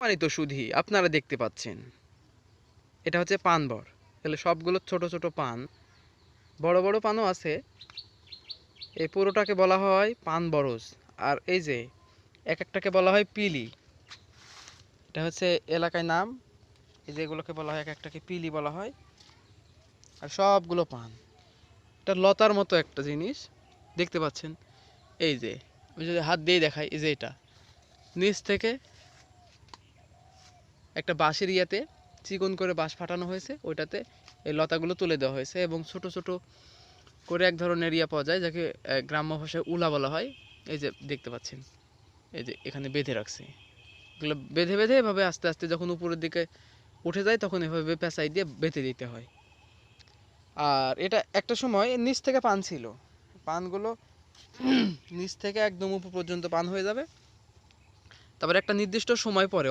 সম্মানিত সুধী, আপনারা দেখতে পাচ্ছেন এটা হচ্ছে পানবর। তাহলে সবগুলো ছোট ছোট পান, বড় বড় পানও আছে। এই পুরোটাকে বলা হয় পান বরজ। আর এই যে এক একটাকে বলা হয় পিলি। এটা হচ্ছে এলাকায় নাম। এই যেগুলোকে বলা হয় এক একটাকে পিলি বলা হয়। আর সবগুলো পান, এটা লতার মতো একটা জিনিস দেখতে পাচ্ছেন। এই যে আমি যদি হাত দিয়ে দেখাই, এই যে এটা নিচ থেকে একটা বাঁশের ইয়াতে চিকন করে বাঁশ ফাটানো হয়েছে, ওইটাতে এই লতাগুলো তুলে দেওয়া হয়েছে এবং ছোট ছোট করে এক ধরনের ইয়া পাওয়া যায়, যাকে গ্রাম্য ভাষায় উলা বলা হয়। এই যে দেখতে পাচ্ছেন, এই যে এখানে বেঁধে রাখছে। এগুলো বেঁধে বেঁধে এভাবে আস্তে আস্তে যখন উপরের দিকে উঠে যায় তখন এভাবে পেঁচাই দিয়ে বেঁধে দিতে হয়। আর এটা একটা সময় নিচ থেকে পান ছিল, পানগুলো নিচ থেকে একদম উপর পর্যন্ত পান হয়ে যাবে। তারপর একটা নির্দিষ্ট সময় পরে